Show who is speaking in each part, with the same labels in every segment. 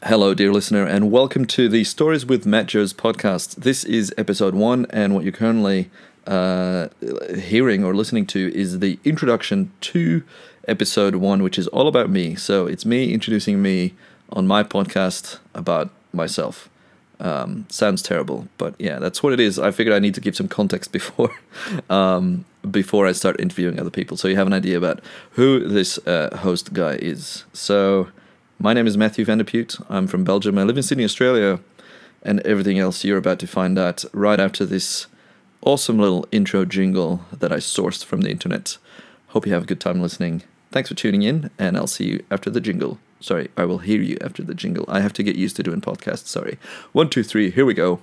Speaker 1: Hello, dear listener, and welcome to the Stories with Matjoez podcast. This is episode 1, and what you're currently hearing or listening to is the introduction to episode 1, which is all about me. So it's me introducing me on my podcast about myself. Sounds terrible, but yeah, that's what it is. I figured I need to give some context before I start interviewing other people, so you have an idea about who this host guy is. So my name is Matthew van der Put. I'm from Belgium. I live in Sydney, Australia, and everything else you're about to find out right after this awesome little intro jingle that I sourced from the internet. Hope you have a good time listening. Thanks for tuning in, and I'll see you after the jingle. Sorry, I will hear you after the jingle. I have to get used to doing podcasts, sorry. 1, 2, 3, here we go.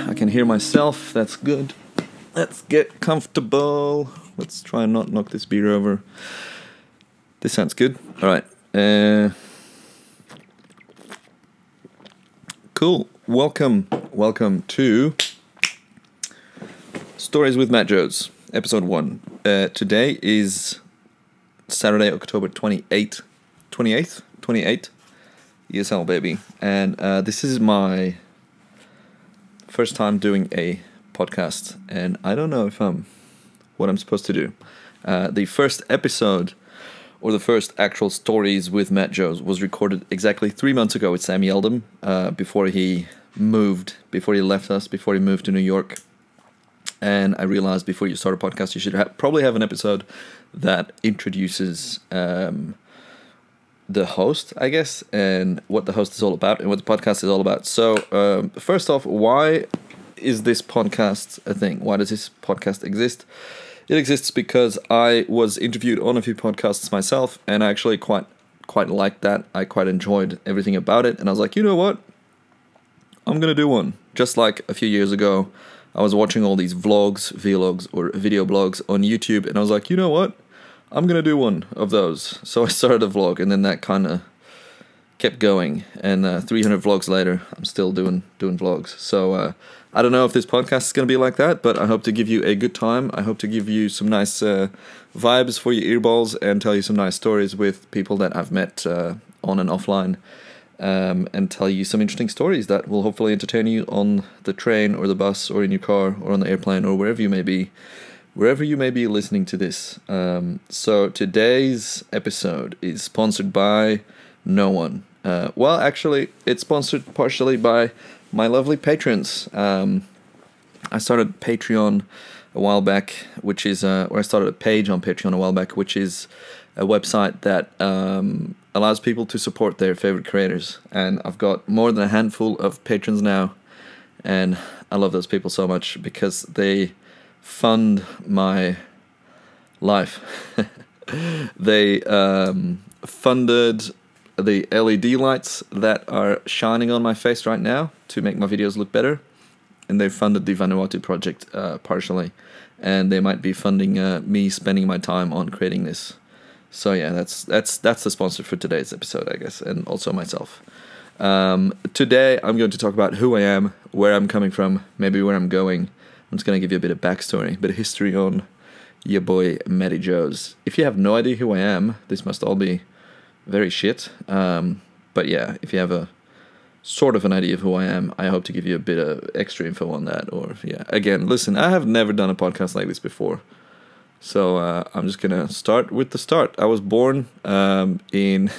Speaker 1: I can hear myself, that's good. Let's get comfortable. Let's try and not knock this beer over. This sounds good. All right. Cool. Welcome to Stories with Matjoez, episode 1. Today is Saturday, October 28th. 28th? ESL, baby. And this is my first time doing a podcast, and I don't know if what I'm supposed to do. The first episode, or the first actual Stories with Matjoez, was recorded exactly 3 months ago with Sam Yeldum, before he left us, before he moved to New York. And I realized before you start a podcast, you should probably have an episode that introduces the host, I guess, and what the host is all about and what the podcast is all about. So, first off, why is this podcast a thing? Why does this podcast exist? It exists because I was interviewed on a few podcasts myself, and I actually quite liked that. I quite enjoyed everything about it, and I was like, you know what? I'm gonna do one. Just like a few years ago, I was watching all these vlogs, or video blogs on YouTube, and I was like, you know what? I'm gonna do one of those. So I started a vlog, and then that kind of kept going. And 300 vlogs later, I'm still doing vlogs. So I don't know if this podcast is gonna be like that, but I hope to give you a good time. I hope to give you some nice vibes for your earballs and tell you some nice stories with people that I've met on and offline. And tell you some interesting stories that will hopefully entertain you on the train or the bus or in your car or on the airplane or wherever you may be listening to this. So today's episode is sponsored by no one. Well, actually, it's sponsored partially by my lovely patrons. I started Patreon a while back, which is, or I started a page on Patreon a while back, which is a website that allows people to support their favorite creators. And I've got more than a handful of patrons now, and I love those people so much because they fund my life. They funded the LED lights that are shining on my face right now to make my videos look better, and they funded the Vanuatu project partially, and they might be funding me spending my time on creating this. So yeah, that's the sponsor for today's episode, I guess, and also myself. Today I'm going to talk about who I am, where I'm coming from, maybe where I'm going. I'm just going to give you a bit of backstory, a bit of history on your boy Matjoez. If you have no idea who I am, this must all be very shit. But yeah, if you have a sort of an idea of who I am, I hope to give you a bit of extra info on that. Or yeah, again, listen, I have never done a podcast like this before. So I'm just going to start with the start. I was born in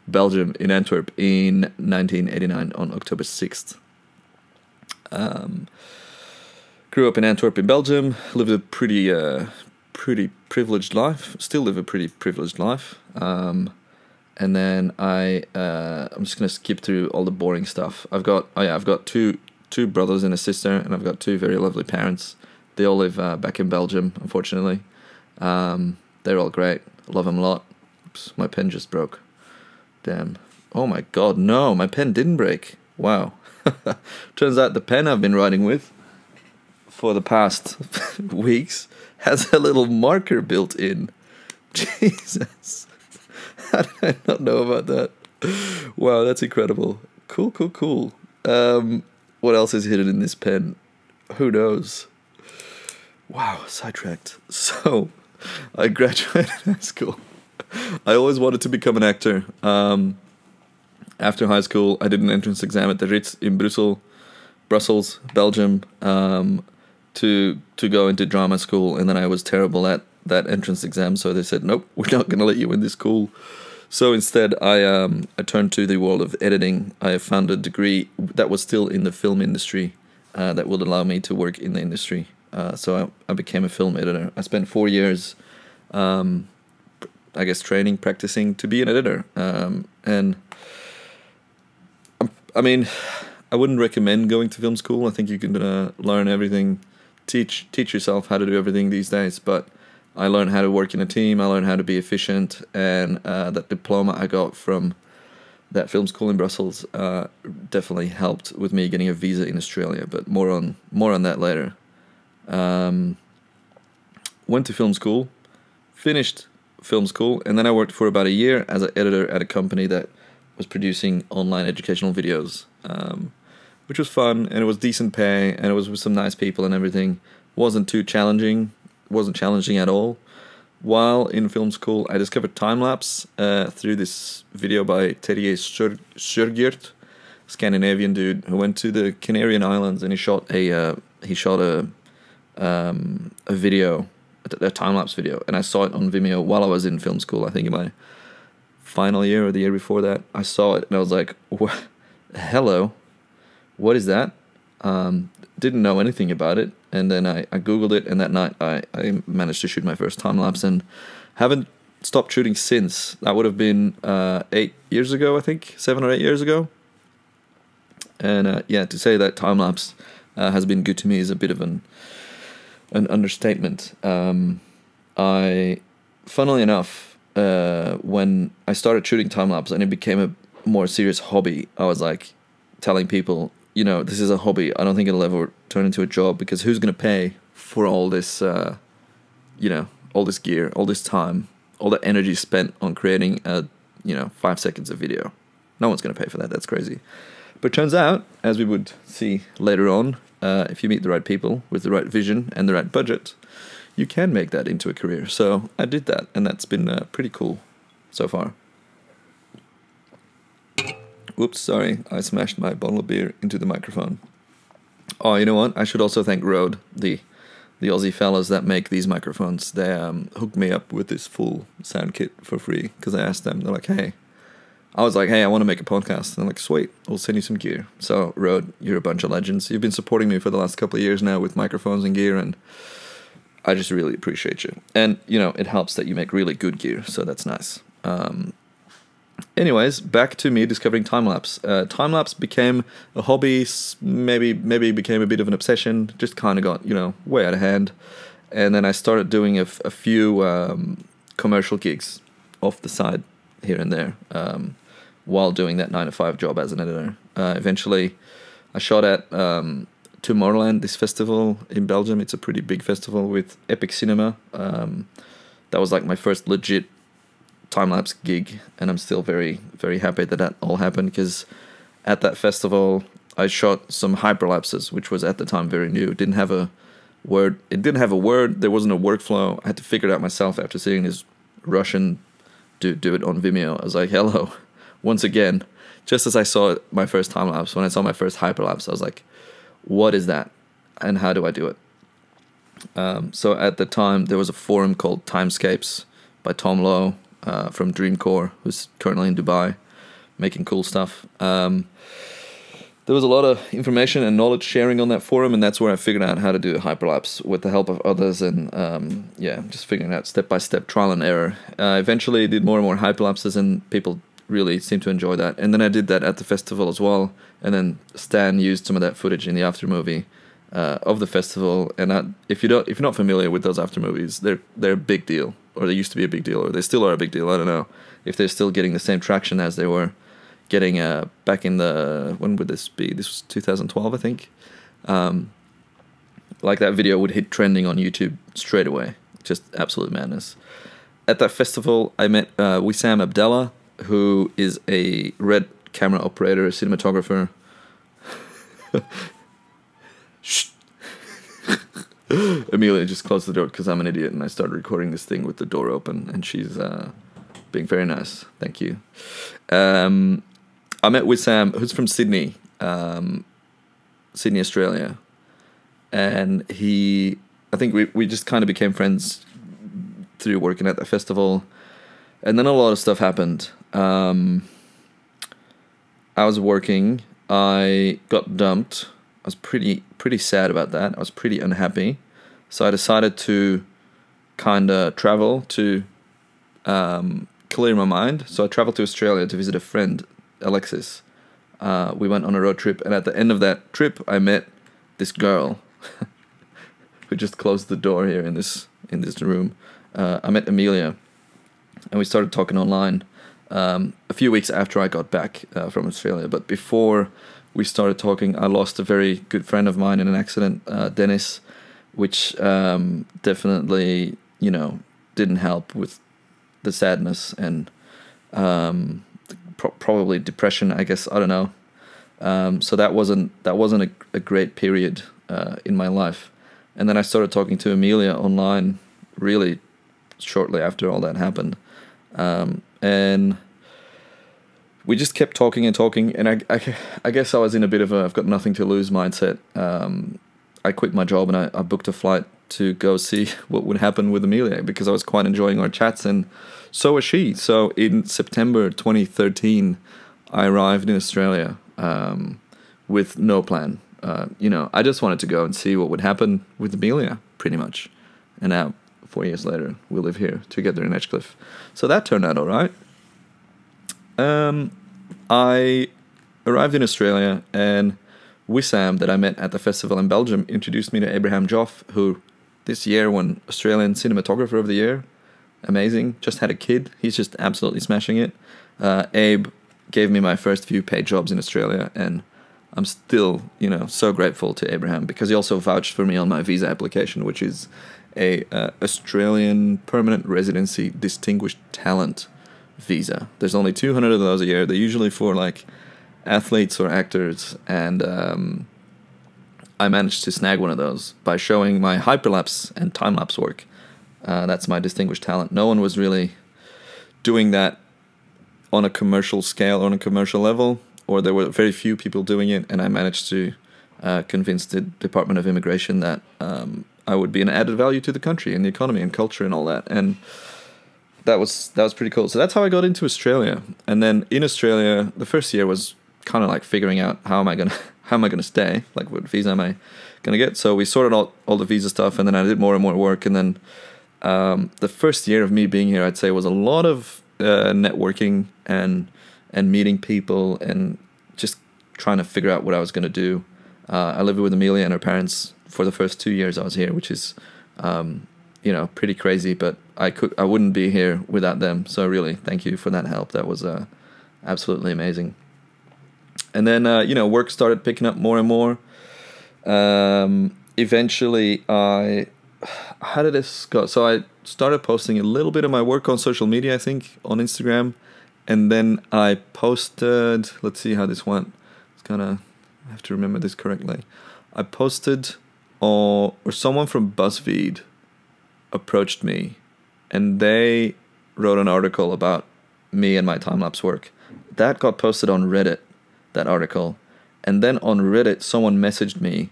Speaker 1: Belgium, in Antwerp, in 1989 on October 6th. Grew up in Antwerp in Belgium, lived a pretty privileged life, still live a pretty privileged life. And then I'm just going to skip through all the boring stuff. I've got two brothers and a sister, and I've got 2 very lovely parents. They all live back in Belgium, unfortunately. They're all great. Love them a lot. Oops, my pen just broke. Damn. Oh my god, no, my pen didn't break. Wow. Turns out the pen I've been writing with for the past weeks has a little marker built in. Jesus. How did I not know about that? Wow, that's incredible. Cool. What else is hidden in this pen? Who knows? Wow, sidetracked. So, I graduated high school. I always wanted to become an actor. After high school, I did an entrance exam at the Ritz in Brussels, Belgium, to go into drama school, and then I was terrible at that entrance exam, so they said, nope, we're not going to let you in this school. So instead, I turned to the world of editing. I found a degree that was still in the film industry that would allow me to work in the industry. So I became a film editor. I spent 4 years, I guess, training, practicing to be an editor. And I mean, I wouldn't recommend going to film school. I think you can learn everything, teach yourself how to do everything these days. But I learned how to work in a team. I learned how to be efficient, and that diploma I got from that film school in Brussels definitely helped with me getting a visa in Australia. But more on that later. Went to film school, finished film school, and then I worked for about a year as an editor at a company that was producing online educational videos, which was fun, and it was decent pay, and it was with some nice people and everything. Wasn't challenging at all. While in film school, I discovered time-lapse through this video by Terje Sjørgjert, Scandinavian dude who went to the Canarian Islands, and he shot a video, a time-lapse video, and I saw it on Vimeo while I was in film school. I think in my final year or the year before that, I saw it and I was like, hello, what is that? Didn't know anything about it, and then I googled it, and that night I managed to shoot my first time-lapse and haven't stopped shooting since. That would have been 8 years ago, I think, 7 or 8 years ago. And yeah, to say that time-lapse has been good to me is a bit of an understatement. Funnily enough, when I started shooting time-lapse and it became a more serious hobby, I was like telling people, you know, this is a hobby. I don't think it'll ever turn into a job, because who's going to pay for all this, all this gear, all this time, all the energy spent on creating 5 seconds of video? No one's going to pay for that. That's crazy. But turns out, as we would see later on, if you meet the right people with the right vision and the right budget, you can make that into a career. So I did that, and that's been pretty cool so far. Whoops, sorry, I smashed my bottle of beer into the microphone. Oh, you know what? I should also thank Rode, the Aussie fellas that make these microphones. They hooked me up with this full sound kit for free, because I asked them. They're like, hey, I was like, hey, I want to make a podcast. And they're like, sweet, we'll send you some gear. So, Rode, you're a bunch of legends. You've been supporting me for the last couple of years now with microphones and gear, and I just really appreciate you. And, you know, it helps that you make really good gear, so that's nice. Anyways, back to me discovering time-lapse. Time-lapse became a hobby, maybe became a bit of an obsession, just kind of got, way out of hand. And then I started doing a few commercial gigs off the side here and there while doing that 9-to-5 job as an editor. Eventually, I shot at Tomorrowland, this festival in Belgium. It's a pretty big festival with Epic Cinema. That was like my first legit time-lapse gig, and I'm still very, very happy that all happened, because at that festival I shot some hyperlapses, which was at the time very new. It didn't have a word, there wasn't a workflow. I had to figure it out myself after seeing this Russian dude do it on Vimeo. I was like, hello, once again, just as I saw my first time-lapse, when I saw my first hyperlapse, I was like, what is that, and how do I do it? So at the time there was a forum called Timescapes by Tom Lowe, from Dreamcore, who's currently in Dubai making cool stuff. There was a lot of information and knowledge sharing on that forum, and that's where I figured out how to do a hyperlapse with the help of others, and just figuring out step-by-step trial and error. Eventually did more and more hyperlapses, and people really seemed to enjoy that. And then I did that at the festival as well, and then Stan used some of that footage in the aftermovie of the festival. And if you're not familiar with those aftermovies, they're a big deal. Or they used to be a big deal, or they still are a big deal. I don't know if they're still getting the same traction as they were getting back in the... When would this be? This was 2012, I think. Like, that video would hit trending on YouTube straight away. Just absolute madness. At that festival, I met Wissam Abdallah, who is a Red camera operator, a cinematographer. Shh. Amelia just closed the door because I'm an idiot, and I started recording this thing with the door open, and she's being very nice. Thank you. I met Wissam, who's from Sydney, Sydney, Australia, and I think we just kind of became friends through working at the festival, and then a lot of stuff happened. I was working, I got dumped. I was pretty sad about that. I was pretty unhappy, so I decided to kind of travel to clear my mind. So I traveled to Australia to visit a friend, Alexis. We went on a road trip, and at the end of that trip, I met this girl who just closed the door here in this room. I met Amelia, and we started talking online a few weeks after I got back from Australia. But before we started talking, I lost a very good friend of mine in an accident, Dennis, which definitely, didn't help with the sadness and probably depression, I guess. I don't know. So that wasn't a great period in my life. And then I started talking to Amelia online really shortly after all that happened. And we just kept talking, and I guess I was in a bit of a I've got nothing to lose mindset. I quit my job, and I booked a flight to go see what would happen with Amelia, because I was quite enjoying our chats, and so was she. So in September 2013, I arrived in Australia with no plan. I just wanted to go and see what would happen with Amelia, pretty much. And now, 4 years later, we live here together in Edgecliff. So that turned out all right. I arrived in Australia, and Wissam, that I met at the festival in Belgium, introduced me to Abraham Joff, who this year won Australian Cinematographer of the Year. Amazing. Just had a kid. He's just absolutely smashing it. Abe gave me my first few paid jobs in Australia, and I'm still, so grateful to Abraham, because he also vouched for me on my visa application, which is a Australian Permanent Residency Distinguished Talent visa. There's only 200 of those a year. They're usually for like athletes or actors, and I managed to snag one of those by showing my hyperlapse and time-lapse work. That's my distinguished talent. No one was really doing that on a commercial scale, on a commercial level, or there were very few people doing it, and I managed to convince the Department of Immigration that I would be an added value to the country and the economy and culture and all that. And that was pretty cool. So that's how I got into Australia. And then in Australia, the first year was kind of like figuring out how am I gonna stay, like what visa am I gonna get. So we sorted out all the visa stuff, and then I did more and more work. And then the first year of me being here, I'd say, was a lot of networking and meeting people and just trying to figure out what I was gonna do. I lived with Amelia and her parents for the first 2 years I was here, which is pretty crazy, but I wouldn't be here without them. So really, thank you for that help. That was absolutely amazing. And then work started picking up more and more. Eventually, how did this go? So I started posting a little bit of my work on social media, I think, on Instagram, and then I posted. Let's see how this went. I have to remember this correctly. I posted, or someone from BuzzFeed approached me, and they wrote an article about me and my time-lapse work. That got posted on Reddit, that article. And then on Reddit, someone messaged me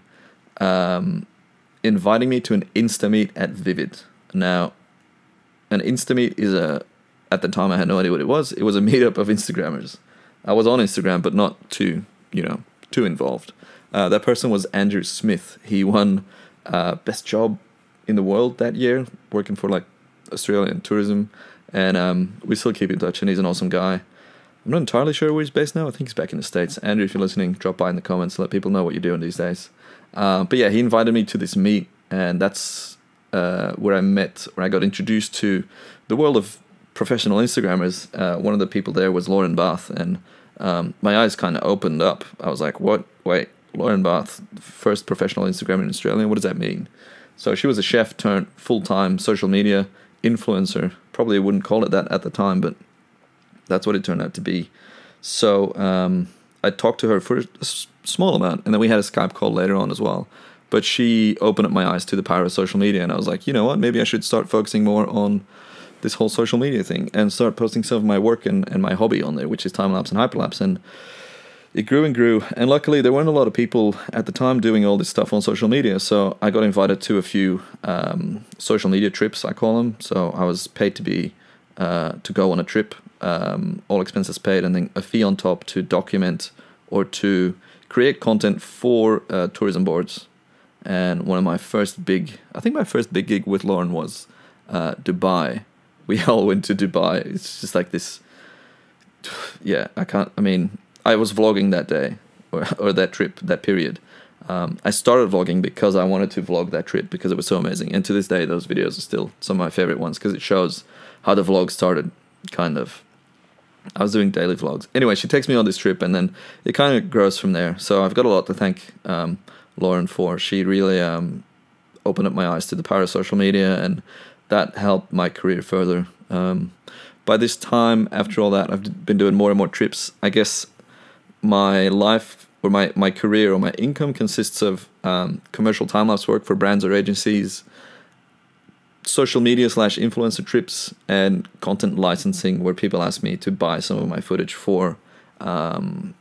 Speaker 1: inviting me to an Insta-meet at Vivid. Now, an Insta-meet is at the time I had no idea what it was. It was a meetup of Instagrammers. I was on Instagram, but not too involved. That person was Andrew Smith. He won best job in the world that year, working for like Australian tourism, and we still keep in touch, and he's an awesome guy. I'm not entirely sure where he's based now. I think he's back in the States. Andrew, if you're listening, drop by in the comments, let people know what you're doing these days. But yeah, he invited me to this meet, and that's where I got introduced to the world of professional Instagrammers. One of the people there was Lauren Bath, and my eyes kind of opened up. I was like, what? Wait, Lauren Bath, first professional Instagrammer in Australia? What does that mean? So she was a chef turned full-time social media influencer. Probably wouldn't call it that at the time, but that's what it turned out to be. So I talked to her for a small amount, and then we had a Skype call later on as well, But she opened up my eyes to the power of social media, and I was like, you know what, maybe I should start focusing more on this whole social media thing and start posting some of my work and my hobby on there, which is time-lapse and hyperlapse. And it grew and grew, and luckily there weren't a lot of people at the time doing all this stuff on social media, so I got invited to a few social media trips, I call them. So I was paid to go on a trip, all expenses paid, and then a fee on top to document or to create content for tourism boards. And one of my first big gig with Lauren was Dubai. We all went to Dubai. It's just like this, yeah, I was vlogging that day, or that trip, that period. I started vlogging because I wanted to vlog that trip because it was so amazing. And to this day, those videos are still some of my favorite ones because it shows how the vlog started, kind of. I was doing daily vlogs. Anyway, she takes me on this trip, and then it kind of grows from there. So I've got a lot to thank Lauren for. She really opened up my eyes to the power of social media, and that helped my career further. By this time, after all that, I've been doing more and more trips. I guess my life, or my career, or my income consists of commercial time-lapse work for brands or agencies, social media / influencer trips, and content licensing, where people ask me to buy some of my footage for an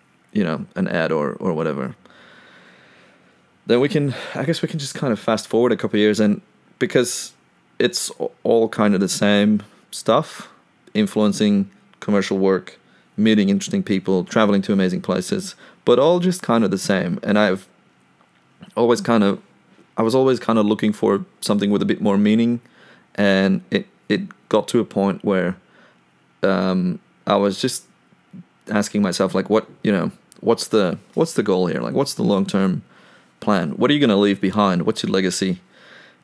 Speaker 1: ad or whatever. Then I guess we can just kind of fast forward a couple of years, and because it's all kind of the same stuff, influencing, commercial work, meeting interesting people, traveling to amazing places, but all just kind of the same. And I was always kind of looking for something with a bit more meaning, and it got to a point where I was just asking myself, like, what's the goal here? Like, what's the long-term plan? What are you going to leave behind? What's your legacy?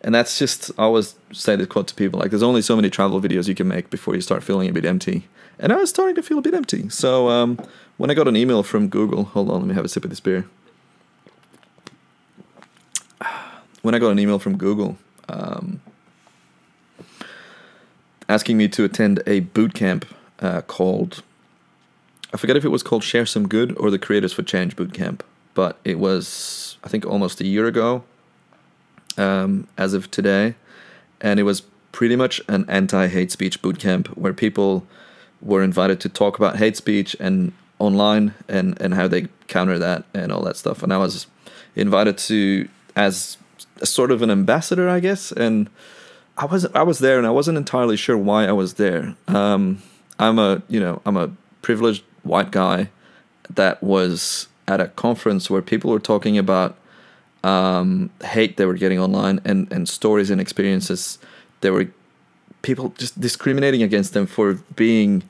Speaker 1: And that's just, I always say this quote to people, like, there's only so many travel videos you can make before you start feeling a bit empty. And I was starting to feel a bit empty. So when I got an email from Google, hold on, let me have a sip of this beer. When I got an email from Google asking me to attend a boot camp called, I forget if it was called Share Some Good or the Creators for Change boot camp, but it was, I think, almost a year ago, as of today, and it was pretty much an anti-hate speech boot camp where people were invited to talk about hate speech and online and how they counter that and all that stuff. And I was invited to as a sort of an ambassador, I guess, and I was there, and I wasn't entirely sure why I was there. I'm a privileged white guy that was at a conference where people were talking about hate they were getting online and stories and experiences. There were people just discriminating against them for being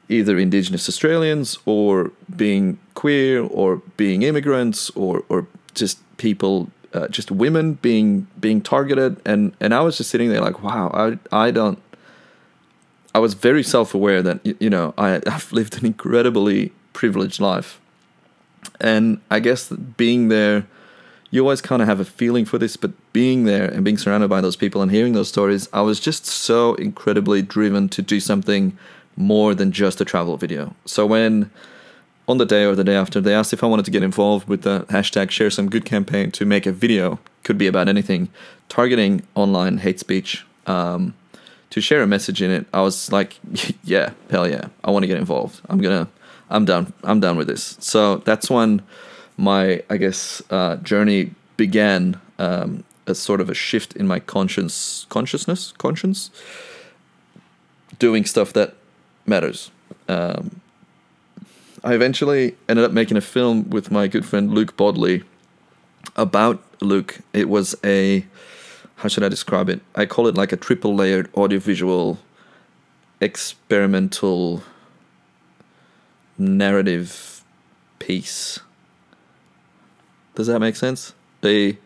Speaker 1: either Indigenous Australians or being queer or being immigrants or just people, just women being targeted. And I was just sitting there like, wow, I was very self-aware that, I've lived an incredibly privileged life. And I guess being there, you always kind of have a feeling for this, but being there and being surrounded by those people and hearing those stories, I was just so incredibly driven to do something more than just a travel video. So when on the day or the day after they asked if I wanted to get involved with the hashtag Share Some Good campaign to make a video, could be about anything, targeting online hate speech, to share a message in it, I was like, yeah, hell yeah, I want to get involved. I'm done with this. So that's when my, I guess, journey began, as sort of a shift in my conscience, doing stuff that matters. I eventually ended up making a film with my good friend Luke Bodley about Luke. It was how should I describe it? I call it like a triple layered audiovisual experimental narrative piece. Does that make sense? A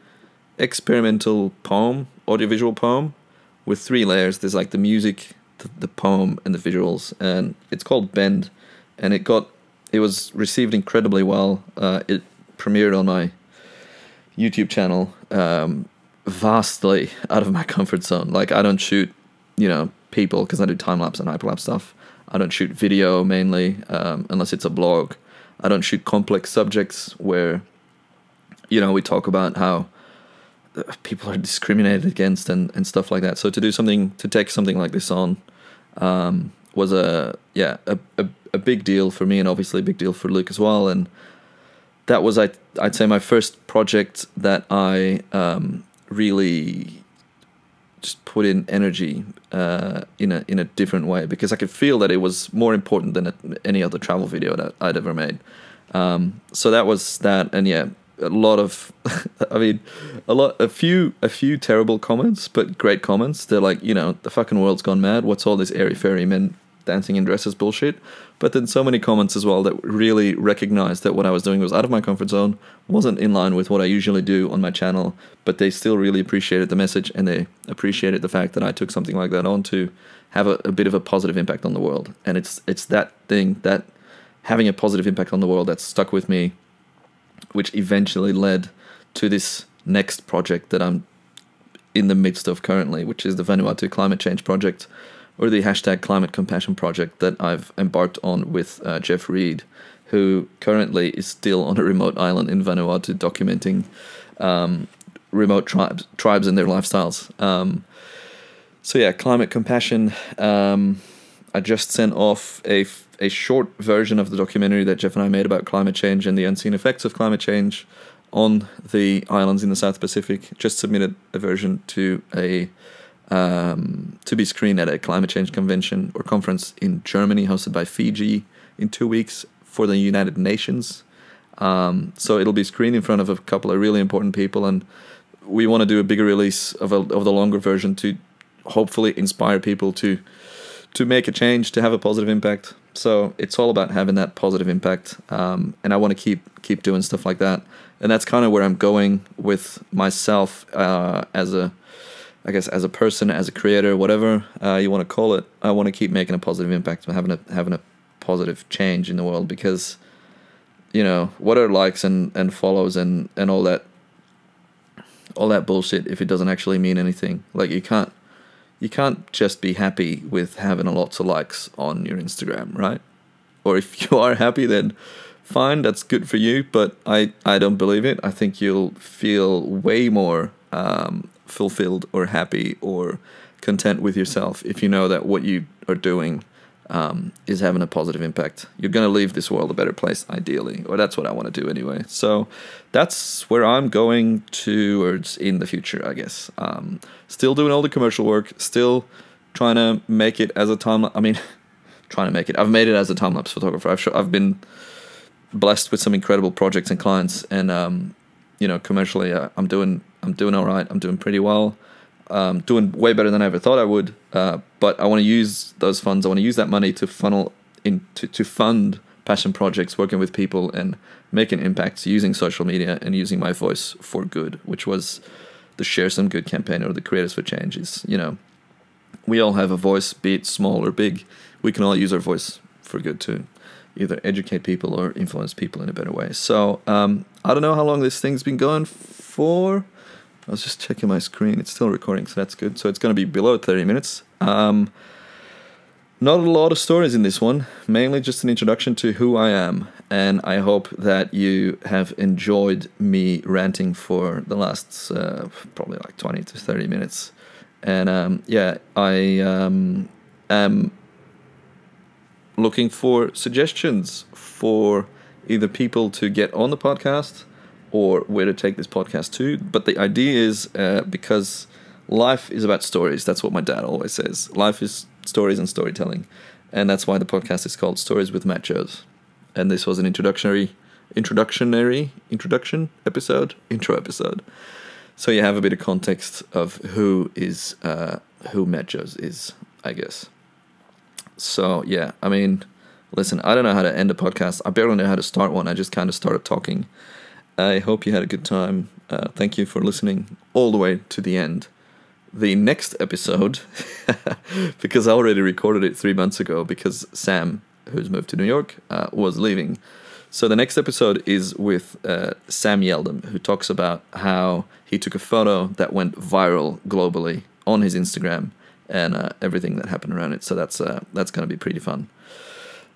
Speaker 1: experimental poem, audiovisual poem, with 3 layers. There's like the music, the poem, and the visuals, and it's called Bend, and it was received incredibly well. It premiered on my YouTube channel, vastly out of my comfort zone. Like, I don't shoot, people, because I do time-lapse and hyperlapse stuff. I don't shoot video mainly, unless it's a blog. I don't shoot complex subjects where, we talk about how people are discriminated against and stuff like that. So to take something like this on was a big deal for me, and obviously a big deal for Luke as well. And that was I'd say my first project that I really just put in energy in a different way, because I could feel that it was more important than any other travel video that I'd ever made. So that was that, and yeah, a lot of, a few terrible comments, but great comments. They're like, the fucking world's gone mad. What's all this airy fairy men dancing in dresses bullshit? But then so many comments as well that really recognized that what I was doing was out of my comfort zone, wasn't in line with what I usually do on my channel, but they still really appreciated the message, and they appreciated the fact that I took something like that on to have a bit of a positive impact on the world. And it's that thing, that having a positive impact on the world, that stuck with me, which eventually led to this next project that I'm in the midst of currently, which is the Vanuatu Climate Change Project, or the hashtag Climate Compassion Project that I've embarked on with Jeff Reed, who currently is still on a remote island in Vanuatu documenting remote tribes and their lifestyles. So yeah, Climate Compassion. I just sent off a short version of the documentary that Jeff and I made about climate change and the unseen effects of climate change on the islands in the South Pacific. Just submitted a version to to be screened at a climate change convention or conference in Germany, hosted by Fiji in 2 weeks for the United Nations. So it'll be screened in front of a couple of really important people, and we want to do a bigger release of the longer version to hopefully inspire people to make a change, to have a positive impact. So it's all about having that positive impact, and I want to keep doing stuff like that. And that's kind of where I'm going with myself as a person, as a creator, whatever you want to call it. I want to keep making a positive impact, having a positive change in the world, because what are likes and follows and all that bullshit if it doesn't actually mean anything? Like, you can't just be happy with having lots of likes on your Instagram, right? Or if you are happy, then fine, that's good for you, but I don't believe it. I think you'll feel way more fulfilled or happy or content with yourself if you know that what you are doing is having a positive impact. You're going to leave this world a better place, ideally, or that's what I want to do anyway. So that's where I'm going towards in the future, I guess. Still doing all the commercial work, still trying to make it as a trying to make it. I've made it as a time-lapse photographer. I've been blessed with some incredible projects and clients, and commercially, I'm doing all right. I'm doing pretty well. Doing way better than I ever thought I would. But I want to use those funds. I want to use that money to funnel to fund passion projects, working with people and making impacts using social media and using my voice for good, which was the Share Some Good campaign, or the Creators for Change. Is, we all have a voice, be it small or big. We can all use our voice for good to either educate people or influence people in a better way. So I don't know how long this thing's been going for. I was just checking my screen. It's still recording, so that's good. So it's going to be below 30 minutes. Not a lot of stories in this one, mainly just an introduction to who I am. And I hope that you have enjoyed me ranting for the last probably like 20 to 30 minutes. And I am looking for suggestions for either people to get on the podcast or where to take this podcast to. But the idea is, because life is about stories. That's what my dad always says. Life is stories and storytelling. And that's why the podcast is called Stories with Matjoez. And this was an intro episode. So you have a bit of context of who Matjoez is, I guess. So yeah, listen, I don't know how to end a podcast. I barely know how to start one. I just kind of started talking. I hope you had a good time. Thank you for listening all the way to the end. The next episode, because I already recorded it 3 months ago, because Sam, who's moved to New York, was leaving. So the next episode is with Sam Yeldum, who talks about how he took a photo that went viral globally on his Instagram and everything that happened around it. So that's going to be pretty fun.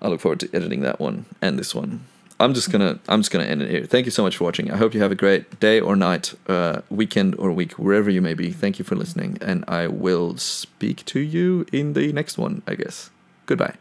Speaker 1: I look forward to editing that one and this one. I'm just gonna end it here. Thank you so much for watching. I hope you have a great day or night, weekend or week, wherever you may be. Thank you for listening, and I will speak to you in the next one, I guess. Goodbye.